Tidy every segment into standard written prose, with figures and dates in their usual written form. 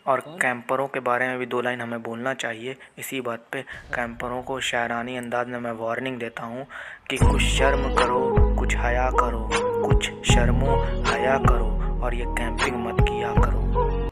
और कैंपरों के बारे में भी 2 लाइन हमें बोलना चाहिए। इसी बात पे कैंपरों को शायरानी अंदाज में मैं वार्निंग देता हूँ कि कुछ शर्म करो, कुछ हया करो, कुछ शर्मो हया करो और ये कैंपिंग मत किया करो।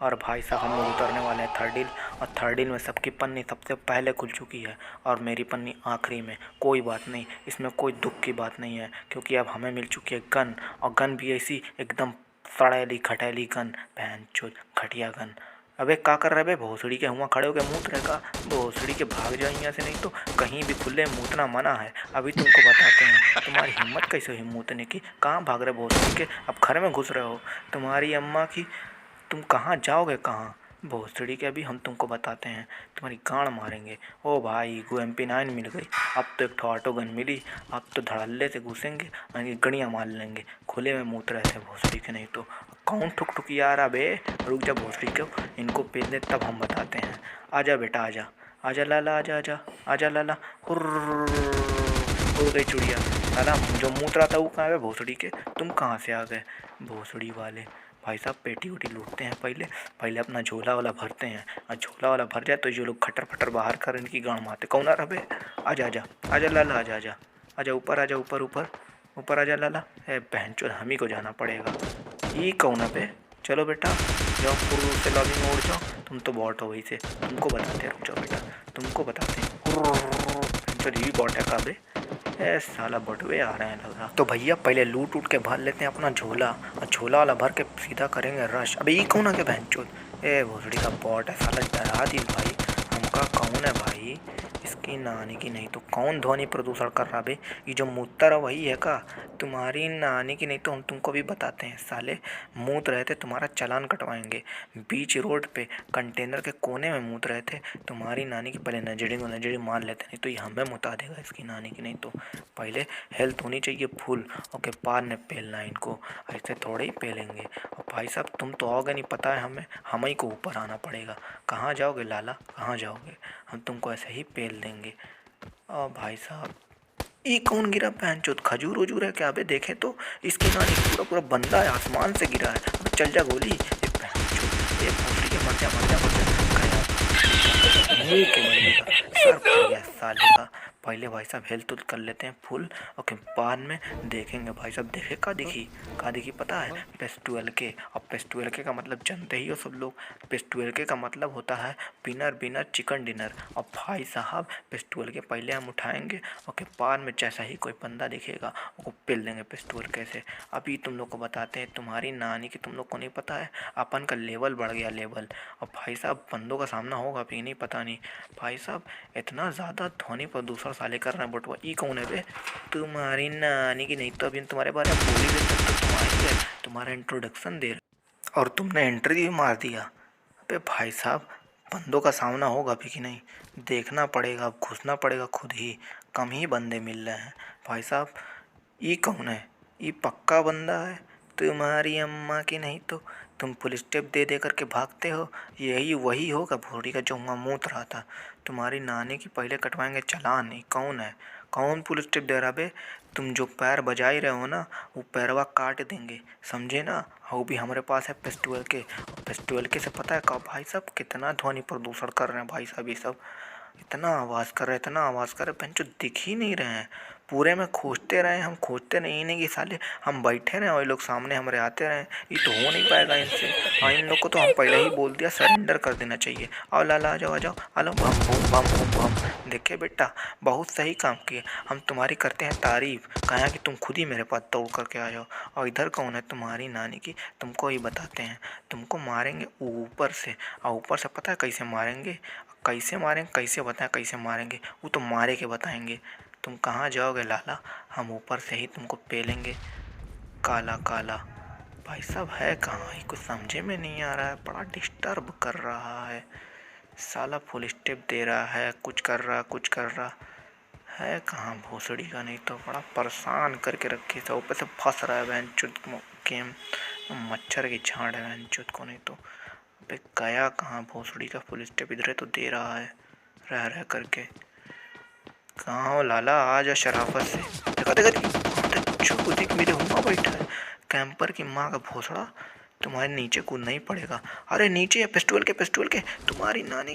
और भाई साहब हम लोग उतरने वाले हैं थर्ड हिल, और थर्ड हिल में सबकी पन्नी सबसे पहले खुल चुकी है और मेरी पन्नी आखिरी में। कोई बात नहीं, इसमें कोई दुख की बात नहीं है, क्योंकि अब हमें मिल चुकी है गन, और गन भी ऐसी एकदम सड़ैली खटैली गन, भैंचोद घटिया गन। अबे का कर रहे बे भोसड़ी के, हुआ खड़े होके मूत रहे का? भोसड़ी के भाग जाओ यहाँ से, नहीं तो कहीं भी खुले मूतना मना है। अभी तुमको बताते हैं तुम्हारी हिम्मत कैसे हुई मूतने की। कहाँ भाग रहे भोसड़ी के, अब घर में घुस रहे हो तुम्हारी अम्मा की। तुम कहाँ जाओगे, कहाँ भोसड़ी के, अभी हम तुमको बताते हैं, तुम्हारी गांड मारेंगे। ओ भाई MP9 मिल गई, अब तो एक ऑटो गन मिली, अब तो धड़ल्ले से घुसेंगे और गड़ियाँ मार लेंगे। खुले में मूत रहे थे भोसड़ी के, नहीं तो कौन ठुक ठुक आ रहा बे। रुक जा भोसड़ी के, इनको पेल दे तब हम बताते हैं। आजा बेटा आजा, आजा लाला आजा, आजा आजा लाला। उड़ गई चिड़िया। लाला जो मूत रहा था वो कहाँ है भोसड़ी के, तुम कहाँ से आ गए भोसड़ी वाले। भाई साहब पेटी वोटी लूटते हैं, पहले अपना झोला वाला भरते हैं, और झोला वाला भर जाए तो ये लोग खटर फटर बाहर कर इनकी गाँड मारते। कौन आ रहा बे, आजा आजा आजा लाला आजा, आजा आजा ऊपर, आजा ऊपर ऊपर ऊपर आजा लाला। है बहनचोद हम ही को जाना पड़ेगा। ये कौन है बे, चलो बेटा जाओ फुर्र से लॉबी में उड़ जाओ। तुम तो बॉट हो वही से, तुमको बताते हैं, रुक जाओ बेटा तुमको बताते हैं। बहनचोद ये बॉट है का बे, ए साला बटवे आ रहे हैं लग रहा। तो भैया पहले लूट उठ के भर लेते हैं अपना झोला, और झोला वाला भर के सीधा करेंगे रश। अबे ये कौन आ गया बहनचोद, ए भोसड़ी का बॉट है साला, डरा दी भाई हमका। कौन है भाई, इसकी नानी की, नहीं तो कौन ध्वनि प्रदूषण कर रहा बे, ये जो मूतर है वही है का, तुम्हारी नानी की, नहीं तो हम तुमको भी बताते हैं साले। मूत रहे थे तुम्हारा चालान कटवाएंगे, बीच रोड पे कंटेनर के कोने में मूत रहे थे तुम्हारी नानी की। पहले नजड़ी मार लेते, नहीं तो ये हमें मुता देगा इसकी नानी की। नहीं तो पहले हेल्थ होनी चाहिए फुल, और पार ने पेलना इनको, ऐसे थोड़े ही पेलेंगे। और भाई साहब तुम तो आओगे नहीं, पता है हमें, हम ही को ऊपर आना पड़ेगा। कहाँ जाओगे लाला, कहाँ जाओगे, हम तुमको ऐसे ही पेल देंगे। और भाई साहब ये कौन गिरा पैंचोद, खजूर वजूर है क्या? अबे देखें तो इसकी नानी पूरा पूरा बंदा है, आसमान से गिरा है। अब चल जा गोली, ये पैंचोद ये भोसड़ी के मर जा मर जा मर जा, गया मुंह के मरेगा, सर फट गया साले का। पहले भाई साहब हेल्थ कर लेते हैं फुल, ओके बाद में देखेंगे। भाई साहब देखे का दिखी पता है, पेस्टुअल के। अब पेस्टुअल के का मतलब जानते ही हो सब लोग, पेस्टुअल के का मतलब होता है पिनर बिनर चिकन डिनर। अब भाई साहब पेस्टुअल के पहले हम उठाएंगे, ओके बाद में जैसा ही कोई बंदा दिखेगा वो पेल देंगे पेस्टुअल कैसे। अभी तुम लोग को बताते हैं, तुम्हारी नानी की तुम लोग को नहीं पता है, अपन का लेवल बढ़ गया लेवल। और भाई साहब बंदों का सामना होगा भी नहीं, पता नहीं भाई साहब इतना ज़्यादा ध्वनि प्रदूषण साले कर रहे हैं। बटुआ ई कौन है बे, तुम्हारी नानी की, नहीं तो अभी तुम्हारे बारे में बोल ही देते तो तुम्हारी है, तुम्हारा इंट्रोडक्शन दे रहे और तुमने एंट्री भी मार दिया। अबे भाई साहब बंदों का सामना होगा भी कि नहीं, देखना पड़ेगा, अब घुसना पड़ेगा खुद ही। कम ही बंदे मिल रहे हैं भाई साहब। ये कौन है, ये पक्का बंदा है तुम्हारी अम्मा की, नहीं तो तुम फुल स्टेप दे दे करके भागते हो। यही वही होगा भोड़ी का जो वहाँ मूत रहा था तुम्हारी नानी की। पहले कटवाएंगे चालान। नहीं कौन है, कौन फुल स्टेप दे रहा बे, तुम जो पैर बजा ही रहे हो ना वो पैरवा काट देंगे, समझे ना। वो भी हमारे पास है पेस्टुअल के, पेस्टुअल के से पता है का भाई साहब कितना ध्वनि प्रदूषण कर रहे हैं भाई साहब। ये सब इतना आवाज़ कर रहे हैं, इतना आवाज़ कर रहे हैं, जो दिख ही नहीं रहे हैं। पूरे में खोजते रहे हम, खोजते नहीं कि साले हम बैठे रहे और ये लोग सामने हमारे आते रहे। ये तो हो नहीं पाएगा इनसे। हाँ इन लोग को तो हम पहले ही बोल दिया सरेंडर कर देना चाहिए। आओ लाला आ जाओ आ जाओ, आलो बम बम बम बम बम। देखे बेटा बहुत सही काम किए, हम तुम्हारी करते हैं तारीफ। कहा कि तुम खुद ही मेरे पास दौड़ करके आ जाओ। और इधर कौन है तुम्हारी नानी की, तुमको ही बताते हैं। तुमको मारेंगे ऊपर से, और ऊपर से पता है कैसे मारेंगे, कैसे बताएं कैसे मारेंगे, वो तो मारे के बताएंगे। तुम कहाँ जाओगे लाला, हम ऊपर से ही तुमको पेलेंगे काला काला। भाई साहब है कहाँ, ये कुछ समझे में नहीं आ रहा है, बड़ा डिस्टर्ब कर रहा है साला। फुल स्टेप दे रहा है, कुछ कर रहा है कहाँ भोसड़ी का, नहीं तो बड़ा परेशान करके रखे था। ऊपर से फंस रहा है बहन चुत गेम, मच्छर की झाड़ है बहन चुत को। नहीं तो अबे गया कहाँ भोसड़ी का, फुल स्टेप इधर तो दे रहा है रह करके। कहाँ हो लाला, आ जा शराफत से। देखा देखा देख मेरे हुआ बैठा है कैंपर की माँ का भोसड़ा। तुम्हारे नीचे कूदना ही पड़ेगा। अरे नीचे है, पिस्टल के तुम्हारी नानी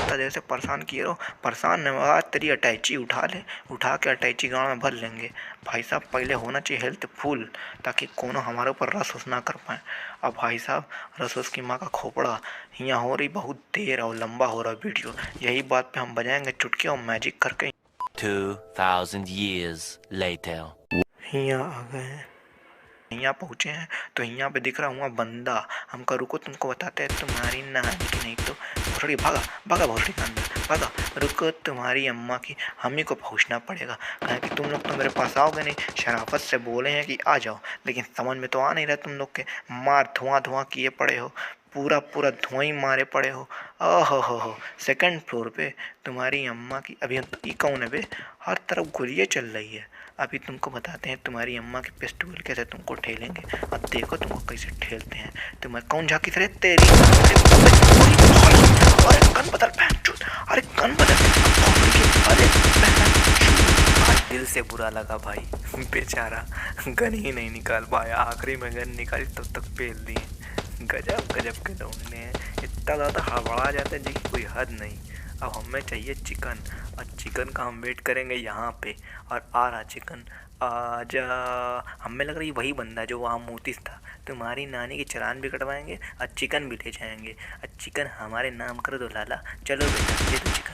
देर से परेशान किए रहो। परेशान न आज तेरी अटैची उठा ले, उठा के अटैची गाँव में भर लेंगे। भाई साहब पहले होना चाहिए हेल्थ फुल, ताकि कोनो हमारे ऊपर रस उस ना कर पाए। अब भाई साहब रस उस की माँ का खोपड़ा यहाँ हो रही बहुत देर और लंबा हो रहा वीडियो। यही बात पे हम बजाएंगे चुटकी और मैजिक करके। 2000 years later. यहाँ आ गए हैं, यहाँ पहुँचे हैं तो यहाँ पे दिख रहा हुआ बंदा। हमका रुको तुमको बताते हैं तुम्हारी नानी की नहीं तो भोसड़ी। भागा भागा भोसड़ी के अंदर भागा। रुको तुम्हारी अम्मा की, हम ही को पहुँचना पड़ेगा। कहें कि तुम लोग तो मेरे पास आओगे नहीं, शराफत से बोले हैं कि आ जाओ, लेकिन समझ में तो आ नहीं रहा तुम लोग के। मार धुआं किए पड़े हो, पूरा धुआं ही मारे पड़े हो। हो सेकंड फ्लोर पे तुम्हारी अम्मा की। अभी ये कौन है बे? हर तरफ गोलियाँ चल रही है। अभी तुमको बताते हैं तुम्हारी अम्मा की पिस्टल कैसे तुमको ठेलेंगे। अब देखो तुमको कैसे ठेलते हैं। तुम्हें कौन झांकी से तेरी। अरे गन बदल बहनचोद, अरे गन बदल। अरे आज दिल से बुरा लगा भाई, बेचारा गन ही नहीं निकाल पाया। आखिरी में गन निकाली तब तक पेल दिए। गजब गजब के ढूंढने हैं, इतना ज़्यादा हड़बड़ा जाते हैं जिसकी कोई हद नहीं। अब हमें चाहिए चिकन, और चिकन का हम वेट करेंगे यहाँ पे। और आ रहा चिकन, आजा। हमें लग रही वही बंदा जो वहाँ मोतिस था। तुम्हारी नानी की चालान भी कटवाएंगे और चिकन भी ले जाएंगे। और चिकन हमारे नाम कर दो लाला। चलो बेटा दे दो चिकन।